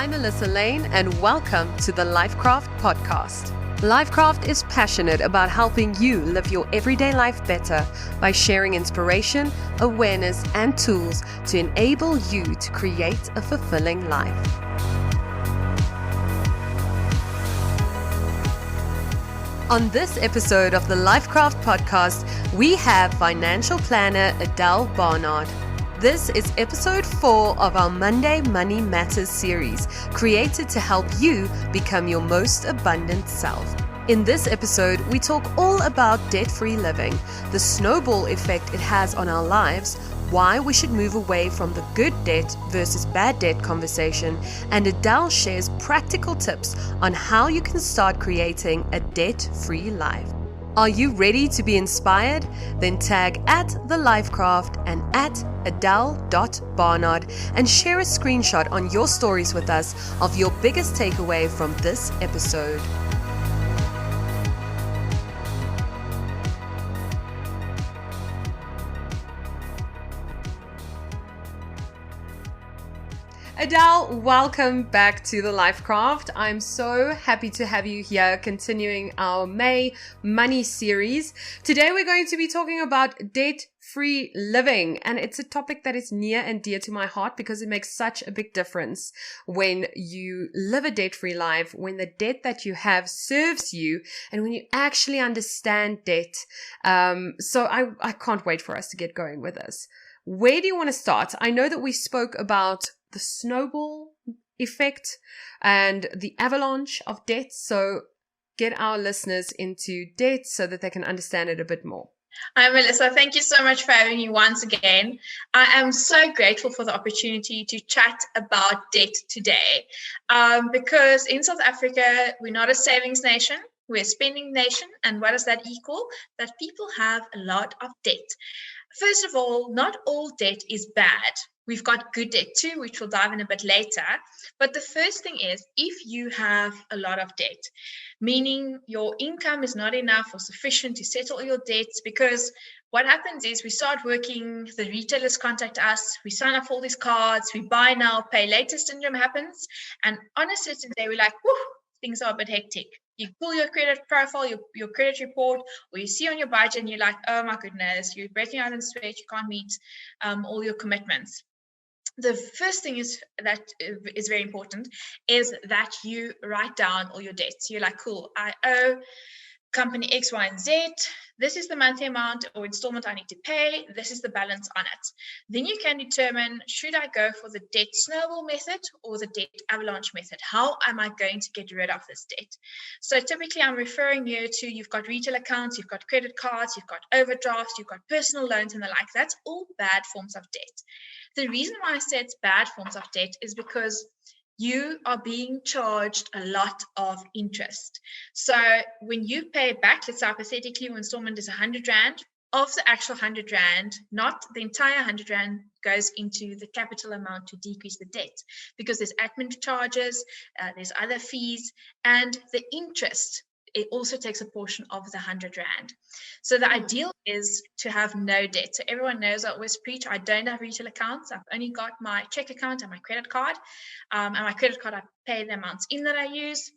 I'm Alyssa Lane, and welcome to the Lifecraft podcast. Lifecraft is passionate about helping you live your everyday life better by sharing inspiration, awareness, and tools to enable you to create a fulfilling life. On this episode of the Lifecraft podcast, we have financial planner Adele Barnard. This is episode 4 of our Monday Money Matters series, created to help you become your most abundant self. In this episode, we talk all about debt-free living, the snowball effect it has on our lives, why we should move away from the good debt versus bad debt conversation, and Adele shares practical tips on how you can start creating a debt-free life. Are you ready to be inspired? Then tag at the Lifecraft and at adele.barnard and share a screenshot on your stories with us of your biggest takeaway from this episode. Adele, welcome back to the Lifecraft. I'm so happy to have you here, continuing our May Money series. Today we're going to be talking about debt-free living, and it's a topic that is near and dear to my heart because it makes such a big difference when you live a debt-free life, when the debt that you have serves you, and when you actually understand debt. So I can't wait for us to get going with this. Where do you want to start? I know that we spoke about the snowball effect and the avalanche of debt. So get our listeners into debt so that they can understand it a bit more. Hi, Melissa. Thank you so much for having me once again. I am so grateful for the opportunity to chat about debt today because in South Africa, we're not a savings nation. We're a spending nation. And what does that equal? That people have a lot of debt. First of all, not all debt is bad. We've got good debt too, which we'll dive in a bit later. But the first thing is, if you have a lot of debt, meaning your income is not enough or sufficient to settle your debts, because what happens is we start working, the retailers contact us, we sign up for all these cards, we buy now, pay later syndrome happens. And on a certain day, we're like, whew, things are a bit hectic. You pull your credit profile, your credit report, or you see on your budget and you're like, oh my goodness, you're breaking out in sweat, you can't meet all your commitments. The first thing is that is very important is that you write down all your debts. You're like, cool, I owe company X, Y, and Z. This is the monthly amount or installment I need to pay. This is the balance on it. Then you can determine, should I go for the debt snowball method or the debt avalanche method? How am I going to get rid of this debt? So typically I'm referring you to, you've got retail accounts, you've got credit cards, you've got overdrafts, you've got personal loans and the like. That's all bad forms of debt. The reason why I say it's bad forms of debt is because you are being charged a lot of interest. So when you pay back, let's say hypothetically, your installment is 100 Rand, of the actual 100 Rand, not the entire 100 Rand goes into the capital amount to decrease the debt, because there's admin charges, there's other fees, and the interest, it also takes a portion of the 100 Rand. So the ideal is to have no debt. So everyone knows I always preach, I don't have retail accounts. I've only got my check account and my credit card. And my credit card, I pay the amounts in that I use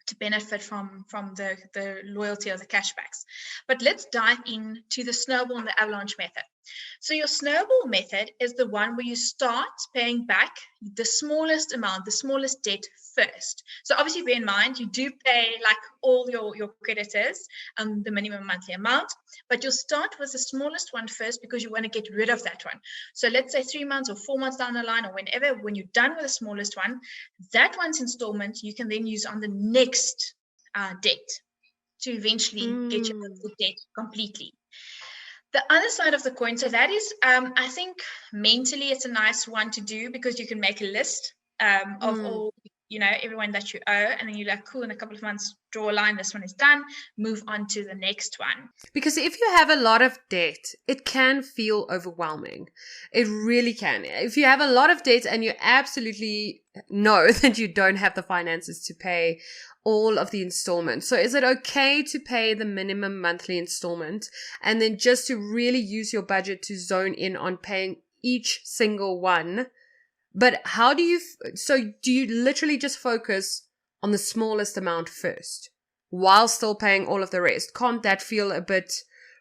to benefit from the loyalty of the cashbacks. But let's dive into the snowball and the avalanche method. So your snowball method is the one where you start paying back the smallest amount, the smallest debt first. So obviously bear in mind, you do pay like all your creditors, the minimum monthly amount, but you'll start with the smallest one first because you want to get rid of that one. So let's say 3 months or 4 months down the line or whenever, when you're done with the smallest one, that one's installment you can then use on the next debt to eventually get you out of the debt completely. The other side of the coin, so that is, I think mentally it's a nice one to do because you can make a list of all, everyone that you owe, and then you're like, cool, in a couple of months, draw a line, this one is done, move on to the next one. Because if you have a lot of debt, it can feel overwhelming. It really can. If you have a lot of debt and you absolutely know that you don't have the finances to pay all of the installments. So is it okay to pay the minimum monthly installment and then just to really use your budget to zone in on paying each single one But how do you, so do you literally just focus on the smallest amount first while still paying all of the rest? Can't that feel a bit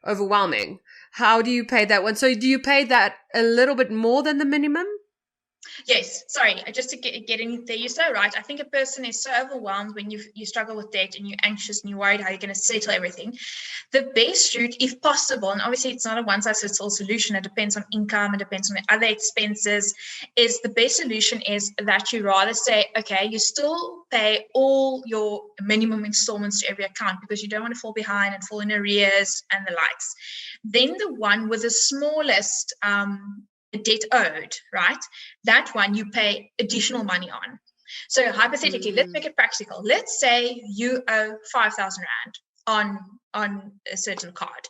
overwhelming? How do you pay that one? So do you pay that a little bit more than the minimum? Yes, sorry, just to get in there, you're so right. I think a person is so overwhelmed when you struggle with debt and you're anxious and you're worried how you're going to settle everything. The best route, if possible, and obviously it's not a one-size-fits-all solution, it depends on income, it depends on other expenses, is the best solution is that you rather say, okay, you still pay all your minimum installments to every account because you don't want to fall behind and fall in arrears and the likes. Then the one with the smallest debt owed, right? That one you pay additional money on. So hypothetically, let's make it practical. Let's say you owe 5,000 Rand on a certain card.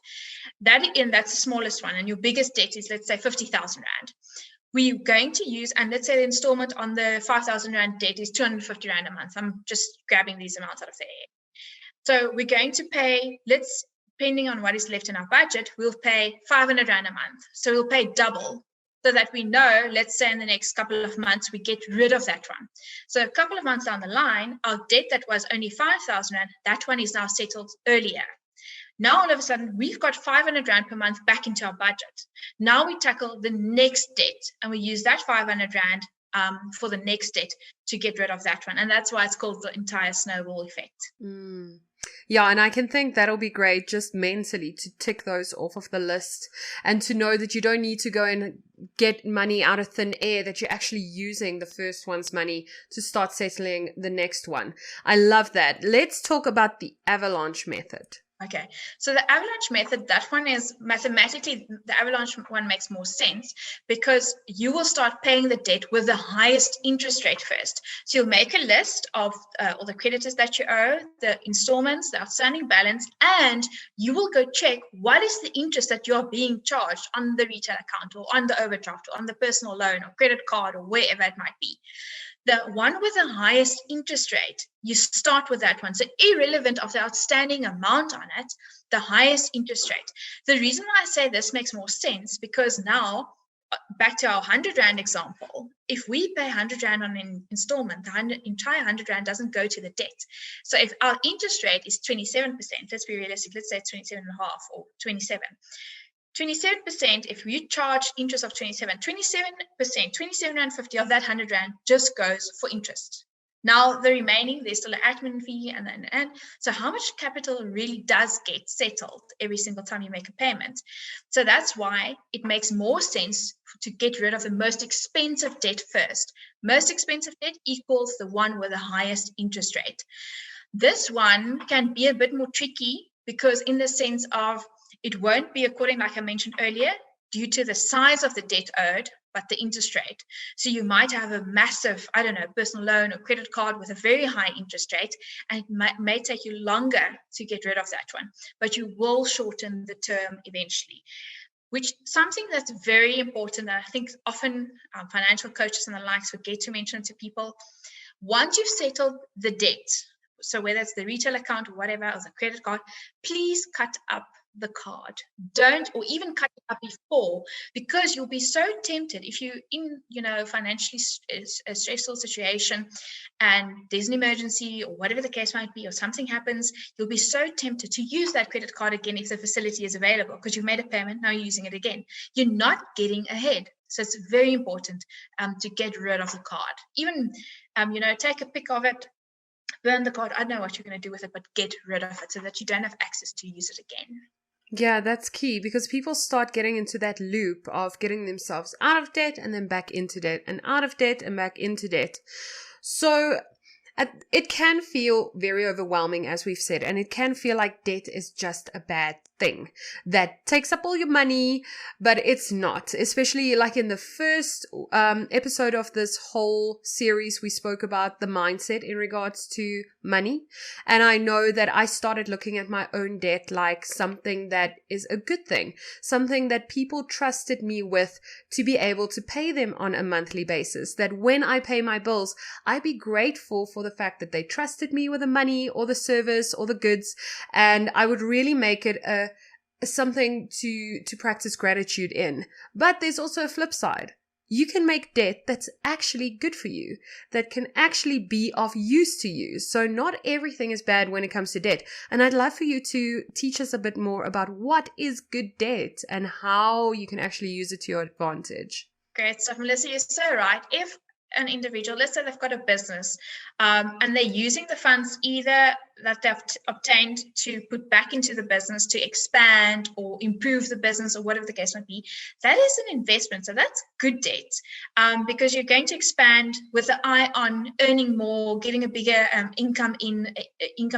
That's the smallest one, and your biggest debt is, let's say, 50,000 Rand. We're going to use, and let's say the installment on the 5,000 Rand debt is 250 Rand a month. I'm just grabbing these amounts out of the air. So we're going to pay, depending on what is left in our budget, we'll pay 500 Rand a month. So we'll pay double, so that we know, let's say in the next couple of months, we get rid of that one. So a couple of months down the line, our debt that was only 5,000 Rand, that one is now settled earlier. Now, all of a sudden, we've got 500 Rand per month back into our budget. Now we tackle the next debt, and we use that 500 Rand for the next debt to get rid of that one. And that's why it's called the entire snowball effect. Yeah, and I can think that'll be great just mentally to tick those off of the list and to know that you don't need to go and get money out of thin air, that you're actually using the first one's money to start settling the next one. I love that. Let's talk about the avalanche method. Okay, so the avalanche method, that one is mathematically, the avalanche one makes more sense because you will start paying the debt with the highest interest rate first. So you'll make a list of all the creditors that you owe, the installments, the outstanding balance, and you will go check what is the interest that you're being charged on the retail account or on the overdraft or on the personal loan or credit card or wherever it might be. The one with the highest interest rate, you start with that one. So irrelevant of the outstanding amount on it, the highest interest rate. The reason why I say this makes more sense because now, back to our 100 Rand example, if we pay 100 Rand on an installment, the entire 100 Rand doesn't go to the debt. So if our interest rate is 27%, let's be realistic, let's say it's 27.5 or 27. 27%, if you charge interest of 27%, 27.50 of that 100 Rand just goes for interest. Now, the remaining, there's still an admin fee and so how much capital really does get settled every single time you make a payment? So that's why it makes more sense to get rid of the most expensive debt first. Most expensive debt equals the one with the highest interest rate. This one can be a bit more tricky because in the sense of it won't be according, like I mentioned earlier, due to the size of the debt owed, but the interest rate. So you might have a massive, personal loan or credit card with a very high interest rate, and it may take you longer to get rid of that one, but you will shorten the term eventually. Which something that's very important, and I think often financial coaches and the likes forget to mention to people. Once you've settled the debt, so whether it's the retail account or whatever, or the credit card, please cut up the card. Don't, or even cut it up before, because you'll be so tempted if you in financially a stressful situation and there's an emergency or whatever the case might be, or something happens, you'll be so tempted to use that credit card again if the facility is available because you've made a payment, now you're using it again. You're not getting ahead. So it's very important to get rid of the card. Even take a pic of it, burn the card. I don't know what you're going to do with it, but get rid of it so that you don't have access to use it again. Yeah, that's key because people start getting into that loop of getting themselves out of debt and then back into debt and out of debt and back into debt. So it can feel very overwhelming, as we've said, and it can feel like debt is just a bad thing that takes up all your money, but it's not. Especially like in the first episode of this whole series, we spoke about the mindset in regards to money. And I know that I started looking at my own debt like something that is a good thing, something that people trusted me with to be able to pay them on a monthly basis, that when I pay my bills, I be grateful for the fact that they trusted me with the money or the service or the goods, and I would really make it something to practice gratitude in. But there's also a flip side. you can make debt that's actually good for you, that can actually be of use to you. So not everything is bad when it comes to debt. And I'd love for you to teach us a bit more about what is good debt and how you can actually use it to your advantage. Great stuff, Melissa. You're so right. If an individual, let's say they've got a business, and they're using the funds either that they've obtained to put back into the business to expand or improve the business or whatever the case might be, that is an investment. So that's good debt, because you're going to expand with the eye on earning more, getting a bigger income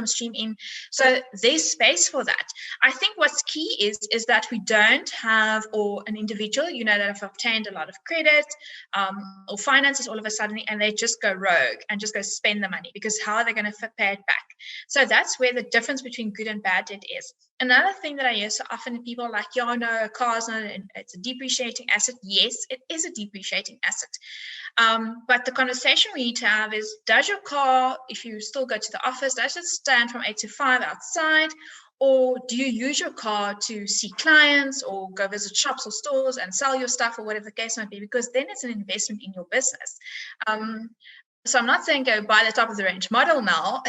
stream in. So there's space for that. I think what's key is that we don't have, or an individual, that have obtained a lot of credit or finances all of a sudden, and they just go rogue and just go spend the money, because how are they going to pay it back? So that's where the difference between good and bad debt is. Another thing that I hear so often, people are like, a car's not, it's a depreciating asset. Yes, it is a depreciating asset. But the conversation we need to have is, does your car, if you still go to the office, does it stand from 8 to 5 outside? Or do you use your car to see clients or go visit shops or stores and sell your stuff or whatever the case might be? Because then it's an investment in your business. So I'm not saying go buy the top of the range model now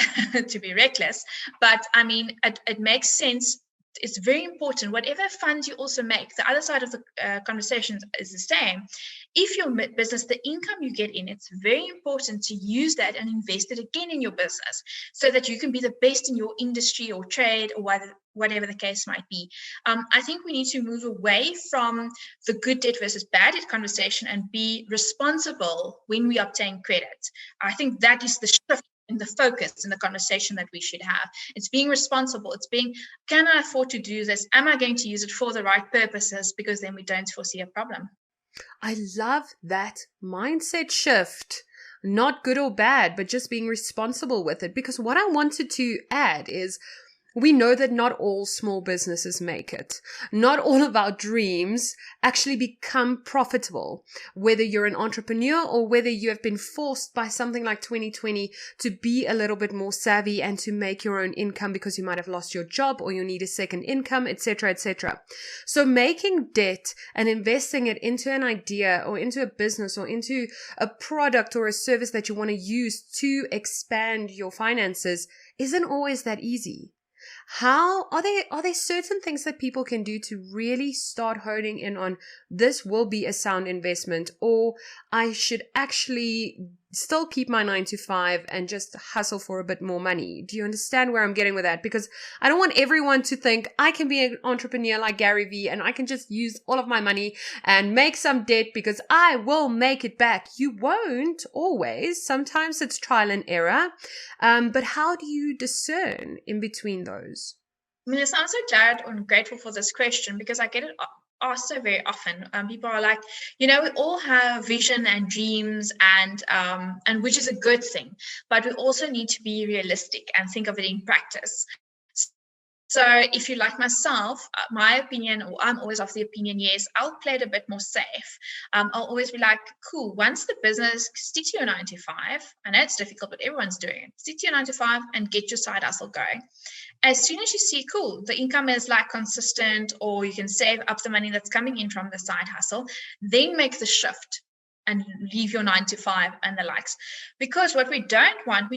to be reckless, but I mean, it makes sense. It's very important. Whatever funds you also make, the other side of the conversation is the same. If your business, the income you get in, it's very important to use that and invest it again in your business so that you can be the best in your industry or trade or whatever the case might be. I think we need to move away from the good debt versus bad debt conversation and be responsible when we obtain credit. I think that is the shift in the focus in the conversation that we should have. It's being responsible. It's being, can I afford to do this? Am I going to use it for the right purposes? Because then we don't foresee a problem. I love that mindset shift. Not good or bad, but just being responsible with it. Because what I wanted to add is, we know that not all small businesses make it. Not all of our dreams actually become profitable. Whether you're an entrepreneur or whether you have been forced by something like 2020 to be a little bit more savvy and to make your own income because you might have lost your job or you need a second income, etc., etc. So making debt and investing it into an idea or into a business or into a product or a service that you want to use to expand your finances isn't always that easy. How are there certain things that people can do to really start honing in on, this will be a sound investment, or I should actually still keep my 9 to 5 and just hustle for a bit more money? Do you understand where I'm getting with that? Because I don't want everyone to think I can be an entrepreneur like Gary Vee and I can just use all of my money and make some debt because I will make it back. You won't always. Sometimes it's trial and error. But how do you discern in between those? I mean, I'm so glad and grateful for this question, because I get it asked so very often. People are like, we all have vision and dreams, and which is a good thing, but we also need to be realistic and think of it in practice. So if you like myself, my opinion, or I'm always of the opinion, yes, I'll play it a bit more safe. I'll always be like, cool, once the business, stick to your 9 to 5. I know it's difficult, but everyone's doing it. Stick to your 9 to 5 and get your side hustle going. As soon as you see, cool, the income is like consistent, or you can save up the money that's coming in from the side hustle, then make the shift and leave your 9 to 5 and the likes. Because what we don't want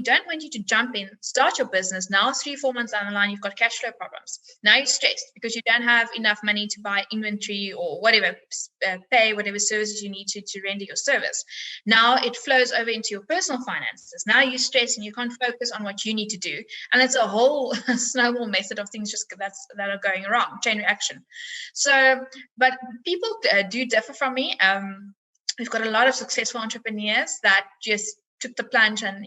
you to jump in, start your business. Now 3-4 months down the line, you've got cash flow problems. Now you're stressed because you don't have enough money to buy inventory or whatever, pay whatever services you need to render your service. Now it flows over into your personal finances. Now you're stressed and you can't focus on what you need to do. And it's a whole snowball method of things that are going wrong, chain reaction. So, but people do differ from me. We've got a lot of successful entrepreneurs that just took the plunge and,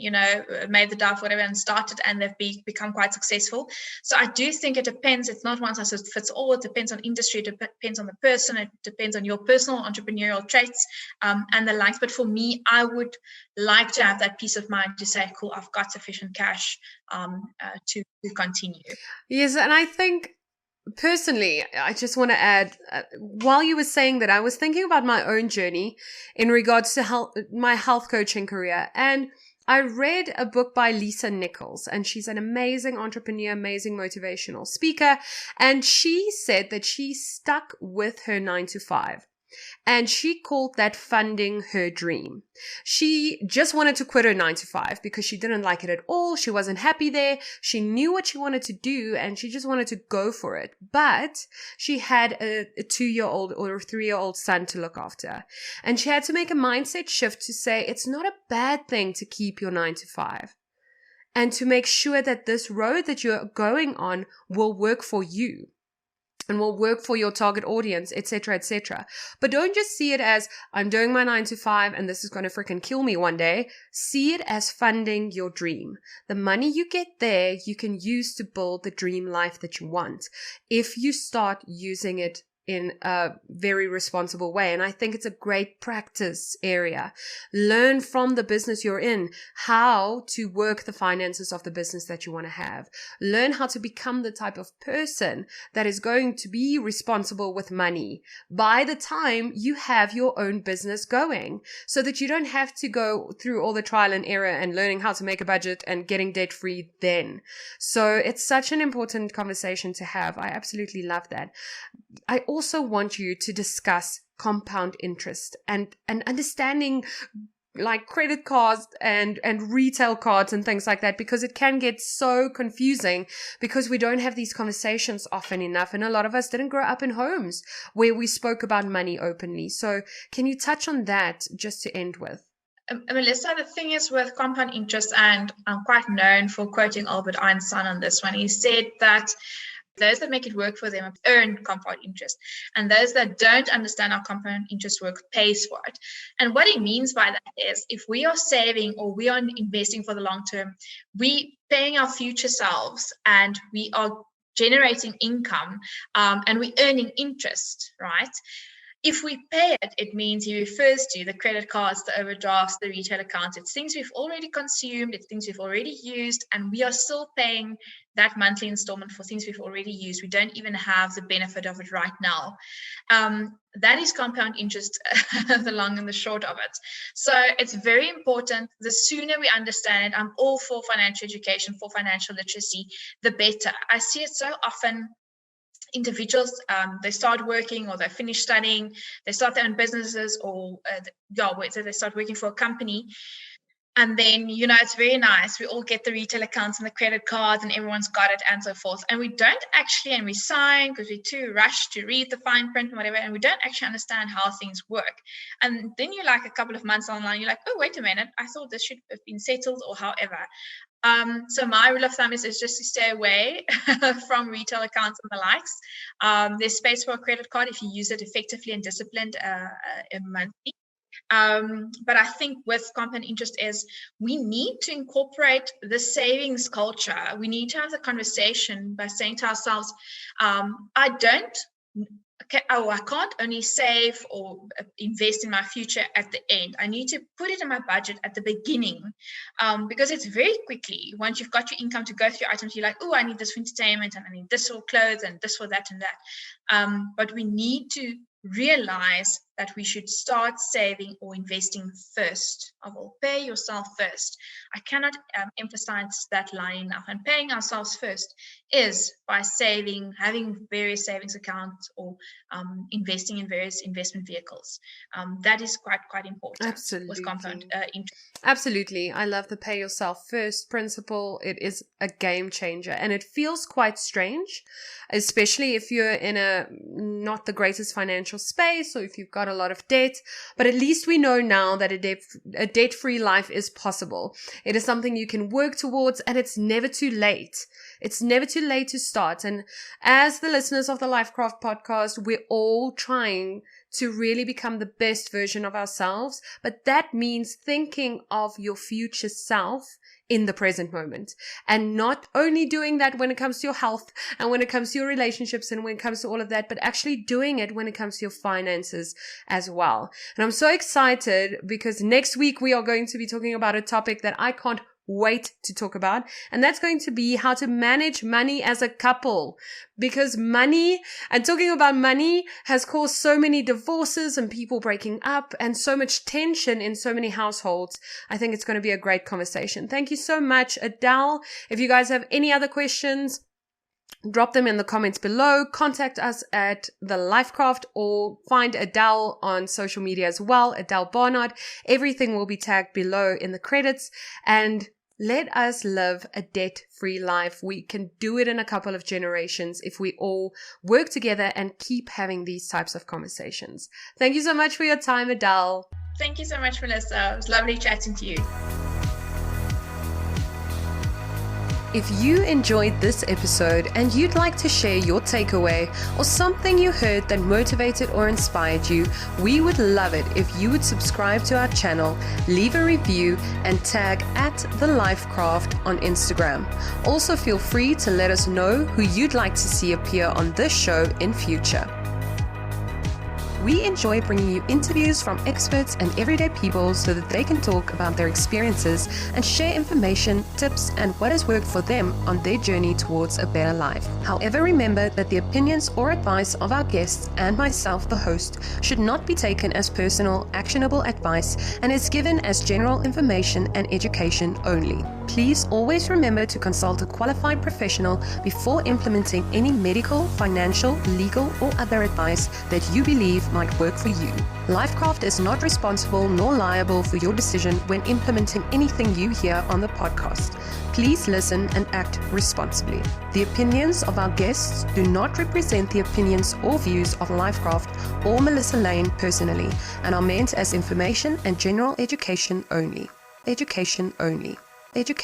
made the dive, whatever, and started, and they've become quite successful. So I do think it depends. It's not one size fits all. It depends on industry. It depends on the person. It depends on your personal entrepreneurial traits and the likes. But for me, I would like to have that peace of mind to say, cool, I've got sufficient cash to continue. Yes, and I think, personally, I just want to add, while you were saying that, I was thinking about my own journey in regards to my health coaching career. And I read a book by Lisa Nichols, and she's an amazing entrepreneur, amazing motivational speaker. And she said that she stuck with her 9 to 5. And she called that funding her dream. She just wanted to quit her 9 to 5 because she didn't like it at all. She wasn't happy there. She knew what she wanted to do and she just wanted to go for it. But she had a 2-year-old or a 3-year-old son to look after. And she had to make a mindset shift to say it's not a bad thing to keep your 9 to 5 and to make sure that this road that you're going on will work for you and will work for your target audience, etc., etc. But don't just see it as, I'm doing my 9 to 5 and this is going to freaking kill me one day. See it as funding your dream. The money you get there, you can use to build the dream life that you want if you start using it in a very responsible way. And I think it's a great practice area. Learn from the business you're in how to work the finances of the business that you want to have. Learn how to become the type of person that is going to be responsible with money by the time you have your own business going, so that you don't have to go through all the trial and error and learning how to make a budget and getting debt free then. So it's such an important conversation to have. I absolutely love that. I also want you to discuss compound interest and understanding like credit cards and retail cards and things like that, because it can get so confusing because we don't have these conversations often enough. And a lot of us didn't grow up in homes where we spoke about money openly. So can you touch on that just to end with? Melissa, the thing is with compound interest, and I'm quite known for quoting Albert Einstein on this one, he said that those that make it work for them earn compound interest, and those that don't understand how compound interest work pays for it. And what he means by that is, if we are saving or we are investing for the long term, we paying our future selves and we are generating income, and we're earning interest, right? If we pay it, it means he refers to the credit cards, the overdrafts, the retail accounts. It's things we've already consumed, it's things we've already used, and we are still paying that monthly installment for things we've already used. We don't even have the benefit of it right now. That is compound interest, the long and the short of it. So it's very important. The sooner we understand it, I'm all for financial education, for financial literacy, the better. I see it so often. Individuals, they start working or they finish studying, they start their own businesses, or so they start working for a company. And then, it's very nice. We all get the retail accounts and the credit cards and everyone's got it and so forth. And we don't actually, and we sign because we're too rushed to read the fine print and whatever. And we don't actually understand how things work. And then you're like a couple of months online, you're like, oh, wait a minute. I thought this should have been settled or however. So my rule of thumb is just to stay away from retail accounts and the likes. There's space for a credit card if you use it effectively and disciplined monthly. But I think with compound interest is we need to incorporate the savings culture. We need to have the conversation by saying to ourselves, I can't only save or invest in my future at the end. I need to put it in my budget at the beginning, because it's very quickly, once you've got your income to go through items, you're like, oh, I need this for entertainment and I need this for clothes and this for that and that. But we need to realize that we should start saving or investing first of all. Pay yourself first. I cannot emphasize that line enough. And paying ourselves first is by saving, having various savings accounts, or investing in various investment vehicles. That is quite important. Absolutely. With compound interest. Absolutely. I love the pay yourself first principle. It is a game changer, and it feels quite strange, especially if you're in a not the greatest financial space, or if you've got a lot of debt. But at least we know now that a debt-free life is possible. It is something you can work towards, and it's never too late. It's never too late to start. And as the listeners of the Lifecraft podcast, we're all trying to really become the best version of ourselves. But that means thinking of your future self in the present moment, and not only doing that when it comes to your health and when it comes to your relationships and when it comes to all of that, but actually doing it when it comes to your finances as well. And I'm so excited because next week we are going to be talking about a topic that I can't wait to talk about, and that's going to be how to manage money as a couple, because money and talking about money has caused so many divorces and people breaking up and so much tension in so many households. I think it's going to be a great conversation. Thank you so much, Adele. If you guys have any other questions, drop them in the comments below. Contact us at The Lifecraft or find Adele on social media as well, Adele Barnard. Everything will be tagged below in the credits. And let us live a debt-free life. We can do it in a couple of generations if we all work together and keep having these types of conversations. Thank you so much for your time, Adele. Thank you so much, Melissa. It was lovely chatting to you. If you enjoyed this episode and you'd like to share your takeaway or something you heard that motivated or inspired you, we would love it if you would subscribe to our channel, leave a review, and tag @TheLifecraft on Instagram. Also, feel free to let us know who you'd like to see appear on this show in future. We enjoy bringing you interviews from experts and everyday people so that they can talk about their experiences and share information, tips, and what has worked for them on their journey towards a better life. However, remember that the opinions or advice of our guests and myself, the host, should not be taken as personal, actionable advice and is given as general information and education only. Please always remember to consult a qualified professional before implementing any medical, financial, legal, or other advice that you believe might work for you. Lifecraft is not responsible nor liable for your decision when implementing anything you hear on the podcast. Please listen and act responsibly. The opinions of our guests do not represent the opinions or views of Lifecraft or Melissa Lane personally and are meant as information and general education only. Education only. Education